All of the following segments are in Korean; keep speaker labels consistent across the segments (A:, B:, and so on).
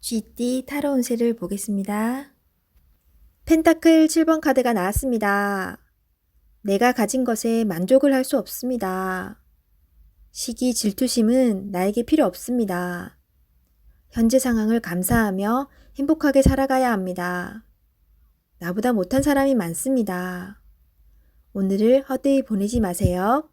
A: GT 타로 운세를 보겠습니다. 펜타클 7번 카드가 나왔습니다. 내가 가진 것에 만족을 할 수 없습니다. 시기 질투심은 나에게 필요 없습니다. 현재 상황을 감사하며 행복하게 살아가야 합니다. 나보다 못한 사람이 많습니다. 오늘을 헛되이 보내지 마세요.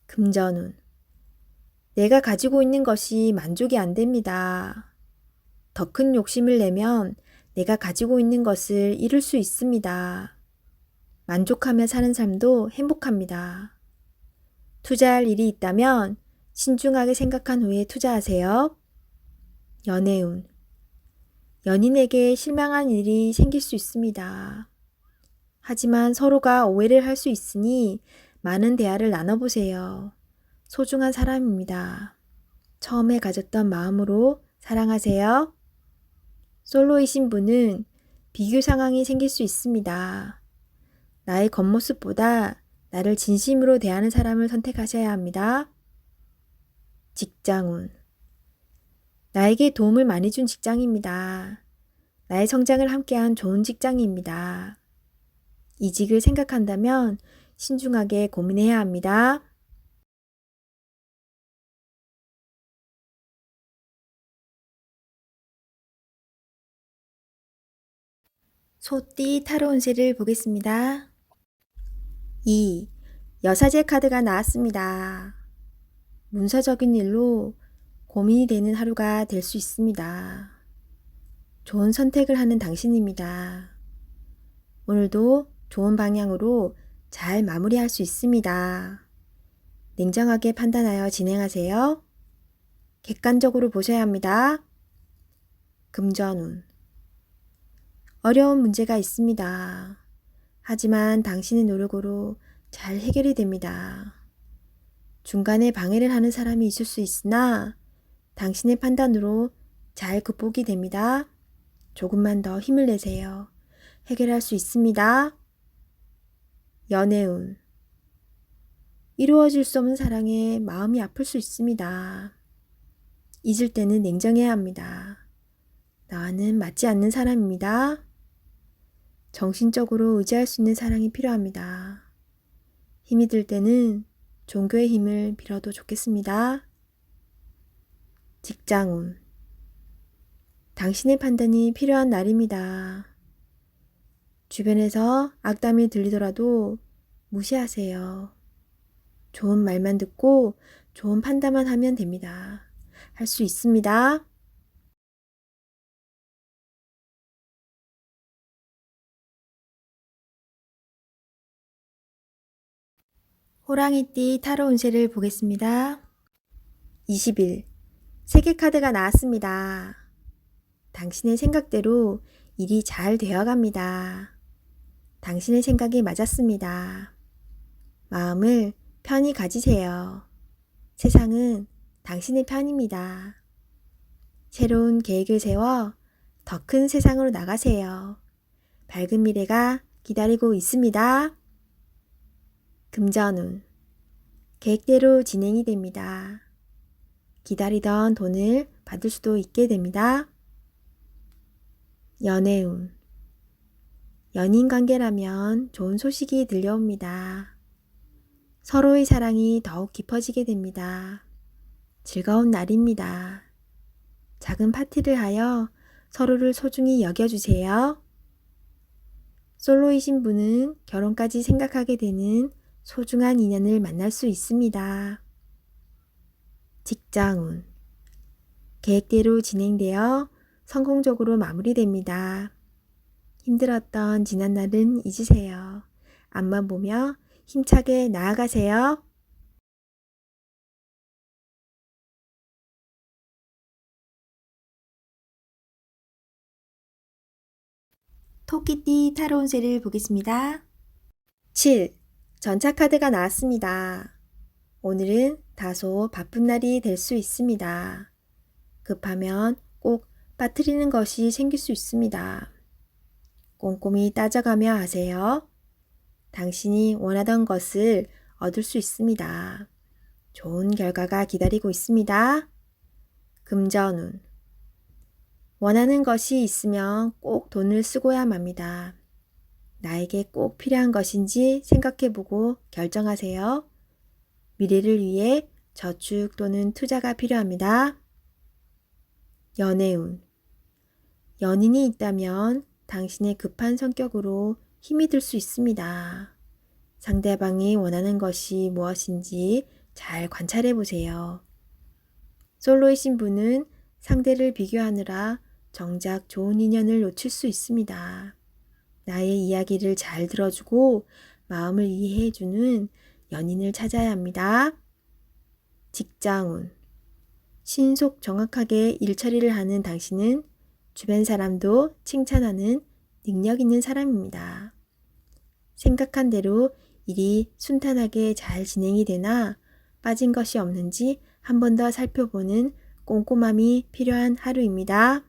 A: 금전운. 내가 가지고 있는 것이 만족이 안 됩니다. 더 큰 욕심을 내면 내가 가지고 있는 것을 잃을 수 있습니다. 만족하며 사는 삶도 행복합니다. 투자할 일이 있다면 신중하게 생각한 후에 투자하세요. 연애운. 연인에게 실망한 일이 생길 수 있습니다. 하지만 서로가 오해를 할 수 있으니 많은 대화를 나눠보세요. 소중한 사람입니다. 처음에 가졌던 마음으로 사랑하세요. 솔로이신 분은 비교 상황이 생길 수 있습니다. 나의 겉모습보다 나를 진심으로 대하는 사람을 선택하셔야 합니다. 직장운. 나에게 도움을 많이 준 직장입니다. 나의 성장을 함께한 좋은 직장입니다. 이직을 생각한다면 신중하게 고민해야 합니다. 소띠 타로 운세를 보겠습니다. 2. 여사제 카드가 나왔습니다. 문서적인 일로 고민이 되는 하루가 될 수 있습니다. 좋은 선택을 하는 당신입니다. 오늘도 좋은 방향으로 잘 마무리할 수 있습니다. 냉정하게 판단하여 진행하세요. 객관적으로 보셔야 합니다. 금전운. 어려운 문제가 있습니다. 하지만 당신의 노력으로 잘 해결이 됩니다. 중간에 방해를 하는 사람이 있을 수 있으나 당신의 판단으로 잘 극복이 됩니다. 조금만 더 힘을 내세요. 해결할 수 있습니다. 연애운. 이루어질 수 없는 사랑에 마음이 아플 수 있습니다. 잊을 때는 냉정해야 합니다. 나와는 맞지 않는 사람입니다. 정신적으로 의지할 수 있는 사랑이 필요합니다. 힘이 들 때는 종교의 힘을 빌어도 좋겠습니다. 직장운. 당신의 판단이 필요한 날입니다. 주변에서 악담이 들리더라도 무시하세요. 좋은 말만 듣고 좋은 판단만 하면 됩니다. 할 수 있습니다. 호랑이띠 타로 운세를 보겠습니다. 20일 세계 카드가 나왔습니다. 당신의 생각대로 일이 잘 되어갑니다. 당신의 생각이 맞았습니다. 마음을 편히 가지세요. 세상은 당신의 편입니다. 새로운 계획을 세워 더 큰 세상으로 나가세요. 밝은 미래가 기다리고 있습니다. 금전운. 계획대로 진행이 됩니다. 기다리던 돈을 받을 수도 있게 됩니다. 연애운. 연인 관계라면 좋은 소식이 들려옵니다. 서로의 사랑이 더욱 깊어지게 됩니다. 즐거운 날입니다. 작은 파티를 하여 서로를 소중히 여겨주세요. 솔로이신 분은 결혼까지 생각하게 되는 소중한 인연을 만날 수 있습니다. 직장운. 계획대로 진행되어 성공적으로 마무리됩니다. 힘들었던 지난날은 잊으세요. 앞만 보며 힘차게 나아가세요. 토끼띠 타로 운세를 보겠습니다. 7. 전차 카드가 나왔습니다. 오늘은 다소 바쁜 날이 될 수 있습니다. 급하면 꼭 빠뜨리는 것이 생길 수 있습니다. 꼼꼼히 따져가며 하세요. 당신이 원하던 것을 얻을 수 있습니다. 좋은 결과가 기다리고 있습니다. 금전운. 원하는 것이 있으면 꼭 돈을 쓰고야 맙니다. 나에게 꼭 필요한 것인지 생각해보고 결정하세요. 미래를 위해 저축 또는 투자가 필요합니다. 연애운. 연인이 있다면 당신의 급한 성격으로 힘이 들 수 있습니다. 상대방이 원하는 것이 무엇인지 잘 관찰해 보세요. 솔로이신 분은 상대를 비교하느라 정작 좋은 인연을 놓칠 수 있습니다. 나의 이야기를 잘 들어주고 마음을 이해해주는 연인을 찾아야 합니다. 직장운. 신속 정확하게 일처리를 하는 당신은 주변 사람도 칭찬하는 능력 있는 사람입니다. 생각한 대로 일이 순탄하게 잘 진행이 되나 빠진 것이 없는지 한 번 더 살펴보는 꼼꼼함이 필요한 하루입니다.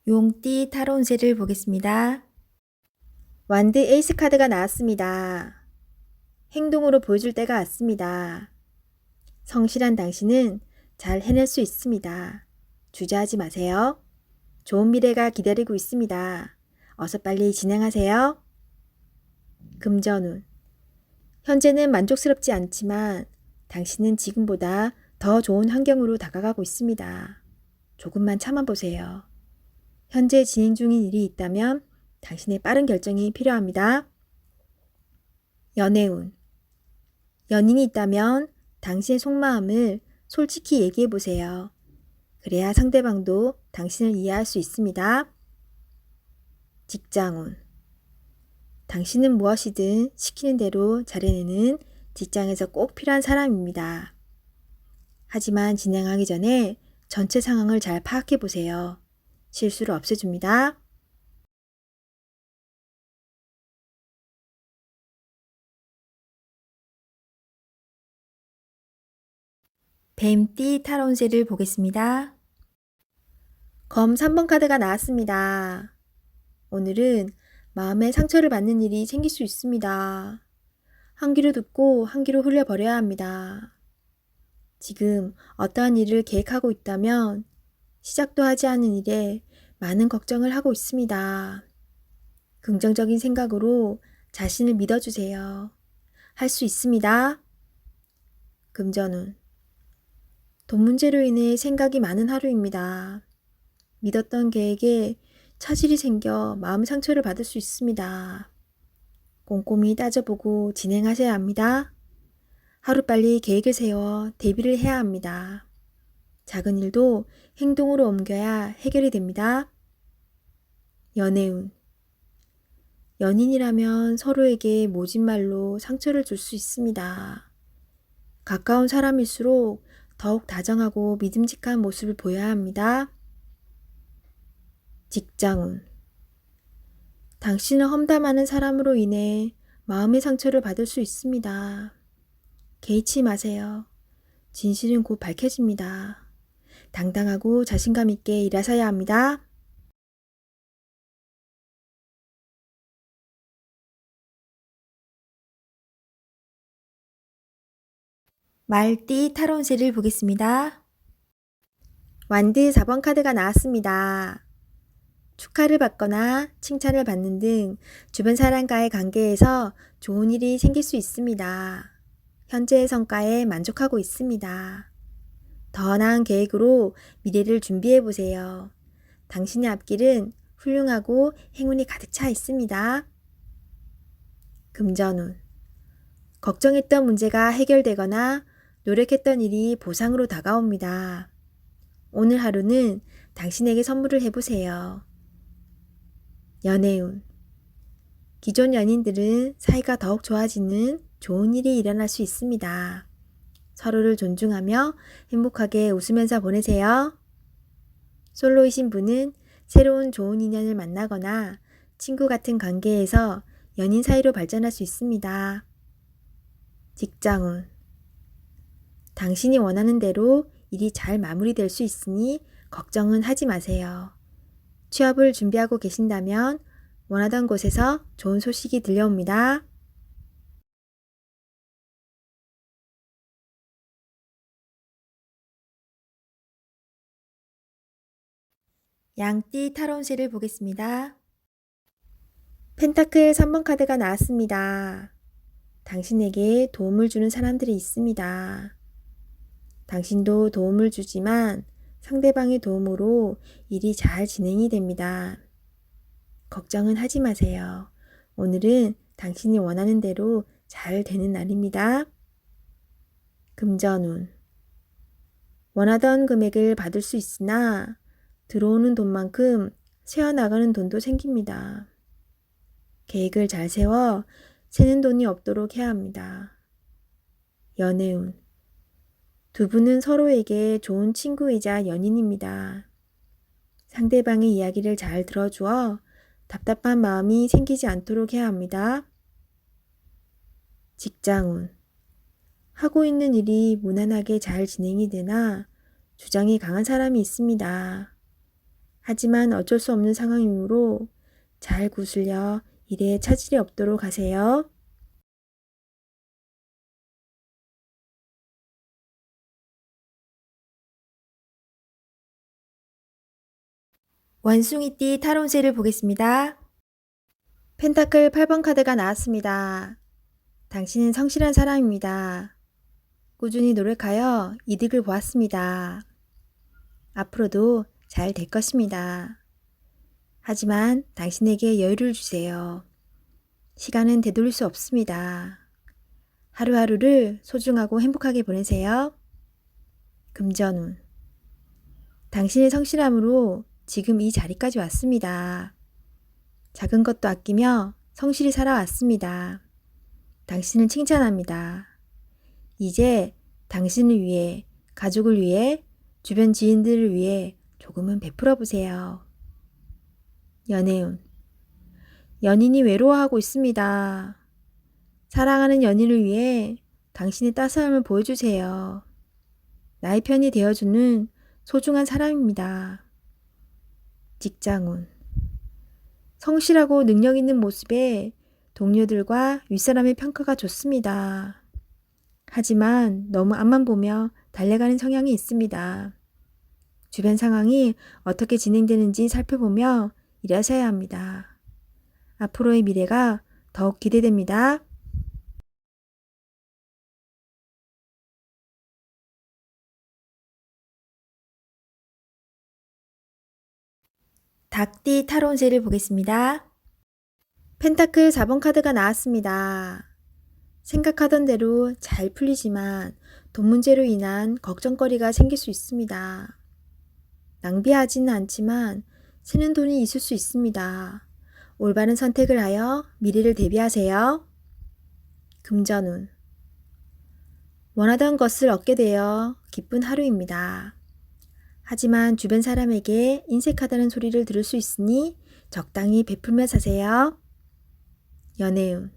A: 용띠 타로 운세를 보겠습니다. 완드 에이스 카드가 나왔습니다. 행동으로 보여줄 때가 왔습니다. 성실한 당신은 잘 해낼 수 있습니다. 주저하지 마세요. 좋은 미래가 기다리고 있습니다. 어서 빨리 진행하세요. 금전운. 현재는 만족스럽지 않지만 당신은 지금보다 더 좋은 환경으로 다가가고 있습니다. 조금만 참아보세요. 현재 진행 중인 일이 있다면 당신의 빠른 결정이 필요합니다. 연애운. 연인이 있다면 당신의 속마음을 솔직히 얘기해 보세요. 그래야 상대방도 당신을 이해할 수 있습니다. 직장운. 당신은 무엇이든 시키는 대로 잘해내는 직장에서 꼭 필요한 사람입니다. 하지만 진행하기 전에 전체 상황을 잘 파악해 보세요. 실수를 없애줍니다. 뱀띠 타로 운세를 보겠습니다. 검 3번 카드가 나왔습니다. 오늘은 마음의 상처를 받는 일이 생길 수 있습니다. 한 귀로 듣고 한 귀로 흘려버려야 합니다. 지금 어떠한 일을 계획하고 있다면 시작도 하지 않은 일에 많은 걱정을 하고 있습니다. 긍정적인 생각으로 자신을 믿어주세요. 할 수 있습니다. 금전운. 돈 문제로 인해 생각이 많은 하루입니다. 믿었던 계획에 차질이 생겨 마음 상처를 받을 수 있습니다. 꼼꼼히 따져보고 진행하셔야 합니다. 하루빨리 계획을 세워 대비를 해야 합니다. 작은 일도 행동으로 옮겨야 해결이 됩니다. 연애운. 연인이라면 서로에게 모진 말로 상처를 줄 수 있습니다. 가까운 사람일수록 더욱 다정하고 믿음직한 모습을 보여야 합니다. 직장운. 당신을 험담하는 사람으로 인해 마음의 상처를 받을 수 있습니다. 개의치 마세요. 진실은 곧 밝혀집니다. 당당하고 자신감 있게 일하셔야 합니다. 말띠 타로 운세를 보겠습니다. 완드 4번 카드가 나왔습니다. 축하를 받거나 칭찬을 받는 등 주변 사람과의 관계에서 좋은 일이 생길 수 있습니다. 현재의 성과에 만족하고 있습니다. 더 나은 계획으로 미래를 준비해 보세요. 당신의 앞길은 훌륭하고 행운이 가득 차 있습니다. 금전운. 걱정했던 문제가 해결되거나 노력했던 일이 보상으로 다가옵니다. 오늘 하루는 당신에게 선물을 해보세요. 연애운. 기존 연인들은 사이가 더욱 좋아지는 좋은 일이 일어날 수 있습니다. 서로를 존중하며 행복하게 웃으면서 보내세요. 솔로이신 분은 새로운 좋은 인연을 만나거나 친구 같은 관계에서 연인 사이로 발전할 수 있습니다. 직장운. 당신이 원하는 대로 일이 잘 마무리될 수 있으니 걱정은 하지 마세요. 취업을 준비하고 계신다면 원하던 곳에서 좋은 소식이 들려옵니다. 양띠 타로운세를 보겠습니다. 펜타클 3번 카드가 나왔습니다. 당신에게 도움을 주는 사람들이 있습니다. 당신도 도움을 주지만 상대방의 도움으로 일이 잘 진행이 됩니다. 걱정은 하지 마세요. 오늘은 당신이 원하는 대로 잘 되는 날입니다. 금전운. 원하던 금액을 받을 수 있으나 들어오는 돈만큼 새어나가는 돈도 생깁니다. 계획을 잘 세워 새는 돈이 없도록 해야 합니다. 연애운. 두 분은 서로에게 좋은 친구이자 연인입니다. 상대방의 이야기를 잘 들어주어 답답한 마음이 생기지 않도록 해야 합니다. 직장운. 하고 있는 일이 무난하게 잘 진행이 되나 주장이 강한 사람이 있습니다. 하지만 어쩔 수 없는 상황이므로 잘 구슬려 일에 차질이 없도록 하세요. 원숭이띠 타로운세를 보겠습니다. 펜타클 8번 카드가 나왔습니다. 당신은 성실한 사람입니다. 꾸준히 노력하여 이득을 보았습니다. 앞으로도 잘 될 것입니다. 하지만 당신에게 여유를 주세요. 시간은 되돌릴 수 없습니다. 하루하루를 소중하고 행복하게 보내세요. 금전운. 당신의 성실함으로 지금 이 자리까지 왔습니다. 작은 것도 아끼며 성실히 살아왔습니다. 당신을 칭찬합니다. 이제 당신을 위해, 가족을 위해, 주변 지인들을 위해 조금은 베풀어 보세요. 연애운. 연인이 외로워하고 있습니다. 사랑하는 연인을 위해 당신의 따스함을 보여주세요. 나의 편이 되어주는 소중한 사람입니다. 직장운. 성실하고 능력 있는 모습에 동료들과 윗사람의 평가가 좋습니다. 하지만 너무 앞만 보며 달려가는 성향이 있습니다. 주변 상황이 어떻게 진행되는지 살펴보며 일하셔야 합니다. 앞으로의 미래가 더욱 기대됩니다. 닭띠 타로운세를 보겠습니다. 펜타클 4번 카드가 나왔습니다. 생각하던 대로 잘 풀리지만 돈 문제로 인한 걱정거리가 생길 수 있습니다. 낭비하지는 않지만 새는 돈이 있을 수 있습니다. 올바른 선택을 하여 미래를 대비하세요. 금전운. 원하던 것을 얻게 되어 기쁜 하루입니다. 하지만 주변 사람에게 인색하다는 소리를 들을 수 있으니 적당히 베풀며 사세요. 연애운.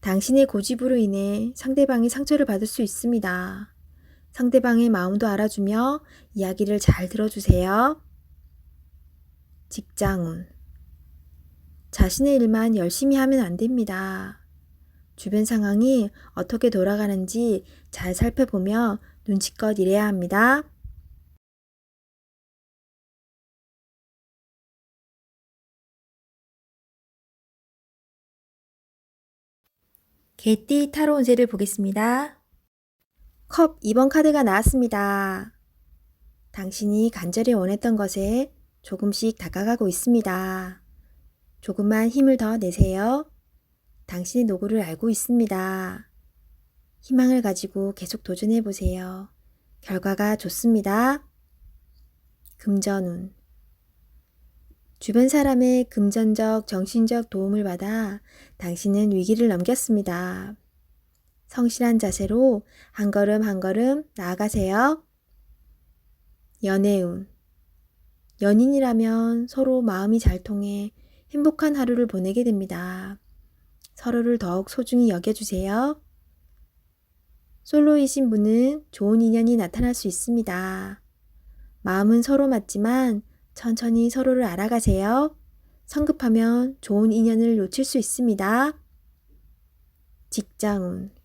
A: 당신의 고집으로 인해 상대방이 상처를 받을 수 있습니다. 상대방의 마음도 알아주며 이야기를 잘 들어주세요. 직장운. 자신의 일만 열심히 하면 안 됩니다. 주변 상황이 어떻게 돌아가는지 잘 살펴보며 눈치껏 일해야 합니다. 개띠 타로운세를 보겠습니다. 컵 2번 카드가 나왔습니다. 당신이 간절히 원했던 것에 조금씩 다가가고 있습니다. 조금만 힘을 더 내세요. 당신의 노고를 알고 있습니다. 희망을 가지고 계속 도전해 보세요. 결과가 좋습니다. 금전운. 주변 사람의 금전적, 정신적 도움을 받아 당신은 위기를 넘겼습니다. 성실한 자세로 한 걸음 한 걸음 나아가세요. 연애운. 연인이라면 서로 마음이 잘 통해 행복한 하루를 보내게 됩니다. 서로를 더욱 소중히 여겨주세요. 솔로이신 분은 좋은 인연이 나타날 수 있습니다. 마음은 서로 맞지만 천천히 서로를 알아가세요. 성급하면 좋은 인연을 놓칠 수 있습니다. 직장운.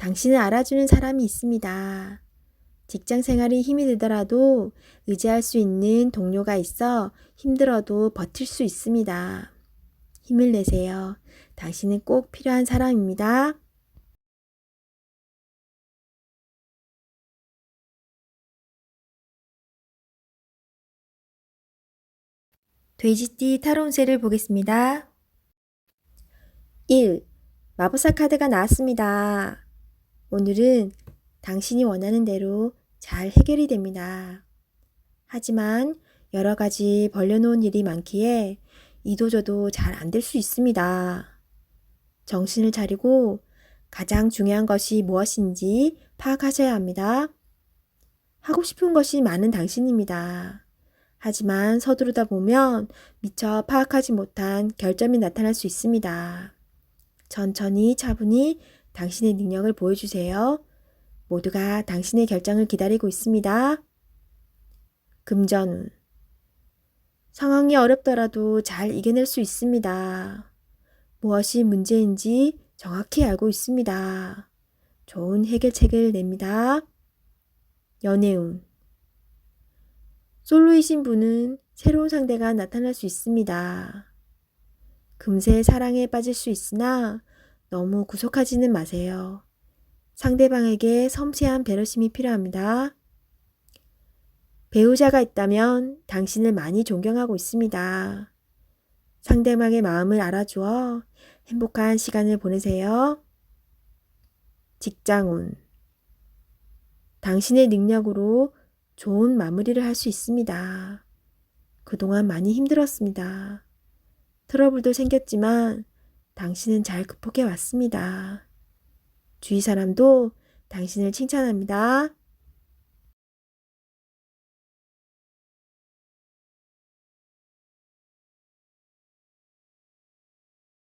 A: 당신을 알아주는 사람이 있습니다. 직장 생활이 힘이 들더라도 의지할 수 있는 동료가 있어 힘들어도 버틸 수 있습니다. 힘을 내세요. 당신은 꼭 필요한 사람입니다. 돼지띠 타로운세를 보겠습니다. 1. 마법사 카드가 나왔습니다. 오늘은 당신이 원하는 대로 잘 해결이 됩니다. 하지만 여러 가지 벌려놓은 일이 많기에 이도저도 잘 안 될 수 있습니다. 정신을 차리고 가장 중요한 것이 무엇인지 파악하셔야 합니다. 하고 싶은 것이 많은 당신입니다. 하지만 서두르다 보면 미처 파악하지 못한 결점이 나타날 수 있습니다. 천천히 차분히 당신의 능력을 보여주세요. 모두가 당신의 결정을 기다리고 있습니다. 금전운. 상황이 어렵더라도 잘 이겨낼 수 있습니다. 무엇이 문제인지 정확히 알고 있습니다. 좋은 해결책을 냅니다. 연애운. 솔로이신 분은 새로운 상대가 나타날 수 있습니다. 금세 사랑에 빠질 수 있으나 너무 구속하지는 마세요. 상대방에게 섬세한 배려심이 필요합니다. 배우자가 있다면 당신을 많이 존경하고 있습니다. 상대방의 마음을 알아주어 행복한 시간을 보내세요. 직장운. 당신의 능력으로 좋은 마무리를 할 수 있습니다. 그동안 많이 힘들었습니다. 트러블도 생겼지만 당신은 잘 극복해 왔습니다. 주위 사람도 당신을 칭찬합니다.